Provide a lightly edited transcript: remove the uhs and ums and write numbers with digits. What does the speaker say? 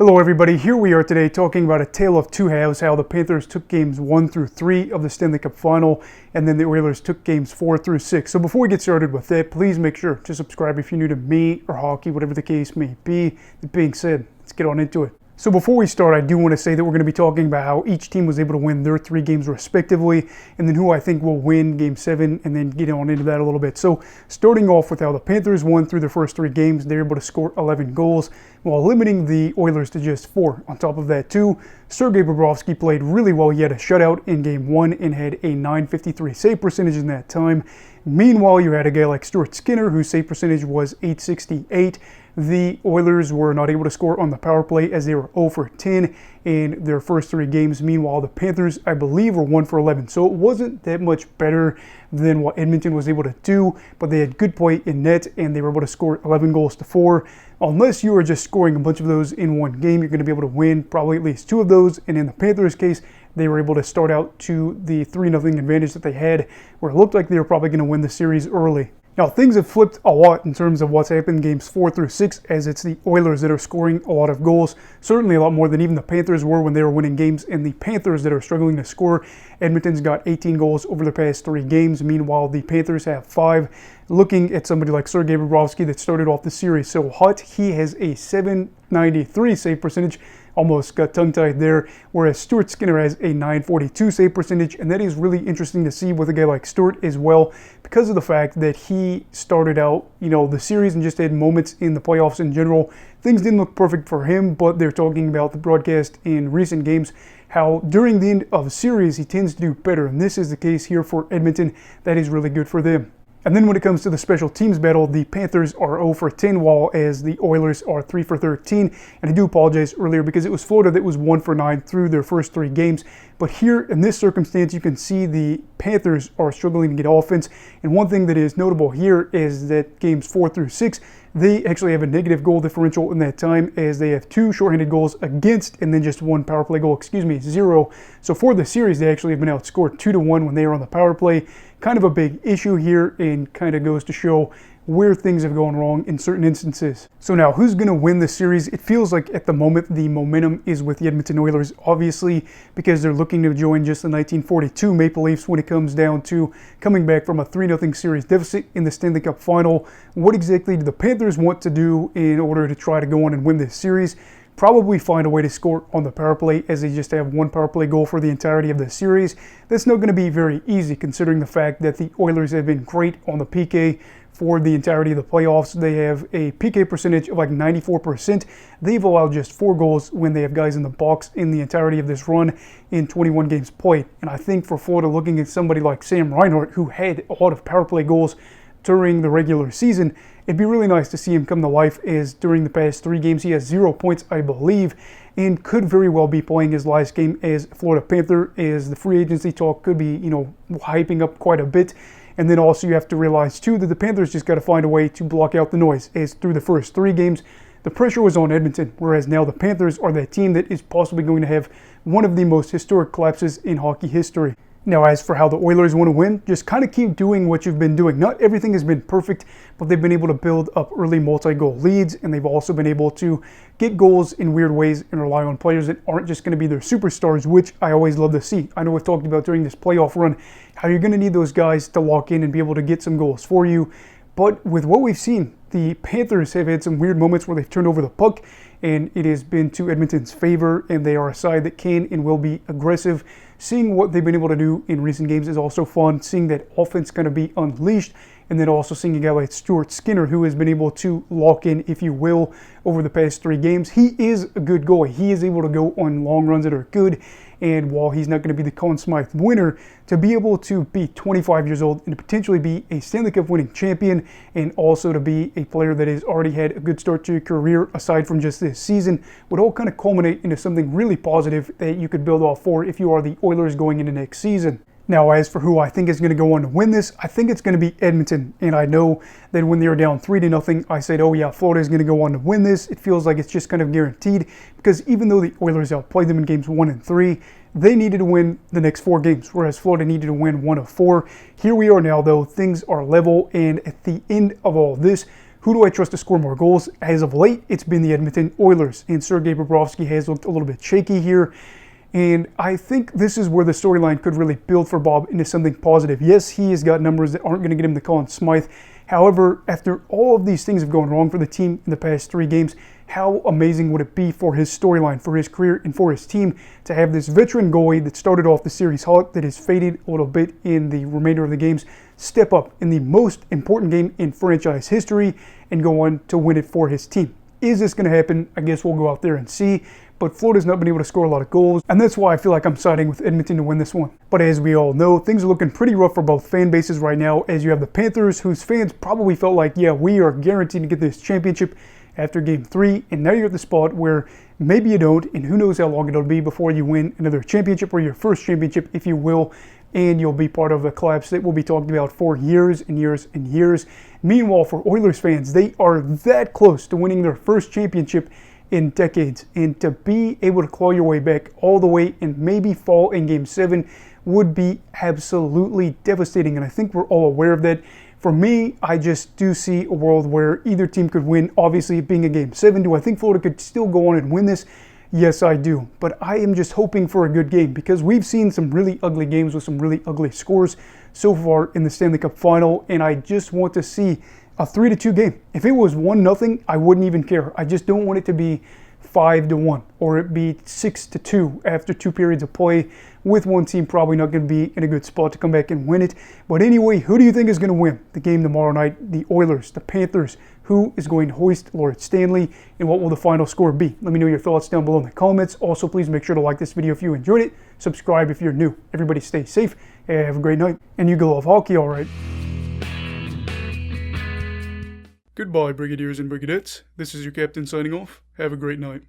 Hello everybody, here we are today talking about a tale of two halves, how the Panthers took games 1 through 3 of the Stanley Cup Final, and then the Oilers took games 4 through 6. So before we get started with that, please make sure to subscribe if you're new to me or hockey, whatever the case may be. That being said, let's get on into it. So before we start, I do want to say that we're going to be talking about how each team was able to win their 3 games respectively, and then who I think will win Game 7, and then get on into that a little bit. So starting off with how the Panthers won through their first 3 games, they were able to score 11 goals, while limiting the Oilers to just 4. On top of that too, Sergei Bobrovsky played really well. He had a shutout in Game 1 and had a .953 save percentage in that time. Meanwhile, you had a guy like Stuart Skinner, whose save percentage was .868. The Oilers were not able to score on the power play as they were 0 for 10 in their first 3 games. Meanwhile, the Panthers, I believe, were 1 for 11. So it wasn't that much better than what Edmonton was able to do, but they had good play in net and they were able to score 11 goals to 4. Unless you are just scoring a bunch of those in one game, you're going to be able to win probably at least 2 of those. And in the Panthers' case, they were able to start out to the 3-0 advantage that they had, where it looked like they were probably going to win the series early. Now, things have flipped a lot in terms of what's happened in games 4 through 6, as it's the Oilers that are scoring a lot of goals, certainly a lot more than even the Panthers were when they were winning games, and the Panthers that are struggling to score. Edmonton's got 18 goals over the past 3 games. Meanwhile, the Panthers have 5. Looking at somebody like Sergei Bobrovsky that started off the series so hot, he has a .793 save percentage. Almost got tongue-tied there, whereas Stuart Skinner has a .942 save percentage, and that is really interesting to see with a guy like Stuart as well, because of the fact that he started out, the series and just had moments in the playoffs in general. Things didn't look perfect for him, but they're talking about the broadcast in recent games, how during the end of a series he tends to do better, and this is the case here for Edmonton. That is really good for them. And then when it comes to the special teams battle, the Panthers are 0 for 10, while as the Oilers are 3 for 13. And I do apologize earlier because it was Florida that was 1 for 9 through their first 3 games. But here in this circumstance, you can see the Panthers are struggling to get offense. And one thing that is notable here is that games 4 through 6, they actually have a negative goal differential in that time, as they have 2 shorthanded goals against and then just 1 power play goal, 0. So for the series, they actually have been outscored 2-1 when they are on the power play. Kind of a big issue here, and kind of goes to show where things have gone wrong in certain instances. So now, who's going to win the series? It feels like at the moment the momentum is with the Edmonton Oilers, obviously, because they're looking to join just the 1942 Maple Leafs when it comes down to coming back from a 3-0 series deficit in the Stanley Cup Final. What exactly do the Panthers want to do in order to try to go on and win this series? Probably find a way to score on the power play, as they just have 1 power play goal for the entirety of the series. That's not going to be very easy, considering the fact that the Oilers have been great on the PK for the entirety of the playoffs. They have a PK percentage of like 94%. They've allowed just 4 goals when they have guys in the box in the entirety of this run in 21 games played. And I think for Florida, looking at somebody like Sam Reinhart, who had a lot of power play goals during the regular season, it'd be really nice to see him come to life, as during the past 3 games he has 0 points, I believe, and could very well be playing his last game as Florida Panther, as the free agency talk could be, hyping up quite a bit. And then also you have to realize too that the Panthers just got to find a way to block out the noise, as through the first 3 games the pressure was on Edmonton, whereas now the Panthers are that team that is possibly going to have one of the most historic collapses in hockey history. Now, as for how the Oilers want to win, just kind of keep doing what you've been doing. Not everything has been perfect, but they've been able to build up early multi-goal leads, and they've also been able to get goals in weird ways and rely on players that aren't just going to be their superstars, which I always love to see. I know we've talked about during this playoff run how you're going to need those guys to lock in and be able to get some goals for you. But with what we've seen, the Panthers have had some weird moments where they've turned over the puck, and it has been to Edmonton's favor, and they are a side that can and will be aggressive. Seeing what they've been able to do in recent games is also fun, seeing that offense kind of be unleashed, and then also seeing a guy like Stuart Skinner, who has been able to lock in, if you will, over the past 3 games. He is a good goalie. He is able to go on long runs that are good, and while he's not going to be the Conn Smythe winner, to be able to be 25 years old and to potentially be a Stanley Cup winning champion, and also to be a player that has already had a good start to your career aside from just this season, would all kind of culminate into something really positive that you could build off for if you are the Oilers going into next season. Now, as for who I think is going to go on to win this, I think it's going to be Edmonton. And I know that when they were down 3-0, I said, oh yeah, Florida is going to go on to win this. It feels like it's just kind of guaranteed, because even though the Oilers outplayed them in games 1 and 3, they needed to win the next 4 games, whereas Florida needed to win 1 of 4. Here we are now, though. Things are level, and at the end of all this, Who do I trust to score more goals? As of late, it's been the Edmonton Oilers, and Sergei Bobrovsky has looked a little bit shaky here. And I think this is where the storyline could really build for Bob into something positive. Yes, he has got numbers that aren't going to get him the Conn Smythe. However, after all of these things have gone wrong for the team in the past 3 games, how amazing would it be for his storyline, for his career, and for his team to have this veteran goalie that started off the series hot, that has faded a little bit in the remainder of the games, step up in the most important game in franchise history and go on to win it for his team. Is this going to happen? I guess we'll go out there and see. But Florida's not been able to score a lot of goals, and that's why I feel like I'm siding with Edmonton to win this one. But as we all know, things are looking pretty rough for both fan bases right now, as you have the Panthers, whose fans probably felt like, yeah, we are guaranteed to get this championship after Game 3, and now you're at the spot where maybe you don't, and who knows how long it'll be before you win another championship, or your first championship, if you will, and you'll be part of a collapse that we'll be talking about for years and years and years. Meanwhile, for Oilers fans, they are that close to winning their first championship in decades, and to be able to claw your way back all the way and maybe fall in Game 7 would be absolutely devastating, and I think we're all aware of that. For me, I just do see a world where either team could win, obviously it being a Game 7. Do I think Florida could still go on and win this? Yes, I do, but I am just hoping for a good game, because we've seen some really ugly games with some really ugly scores so far in the Stanley Cup Final, and I just want to see a 3-2 game. If it was 1-0, I wouldn't even care. I just don't want it to be 5-1 or it be 6-2 after 2 periods of play, with one team probably not going to be in a good spot to come back and win it. But anyway, who do you think is going to win the game tomorrow night? The Oilers, the Panthers? Who is going to hoist Lord Stanley, and what will the final score be? Let me know your thoughts down below in the comments. Also, please make sure to like this video if you enjoyed it. Subscribe if you're new. Everybody stay safe. Have a great night. And you go love hockey, all right. Goodbye, Brigadiers and Brigadettes. This is your captain signing off. Have a great night.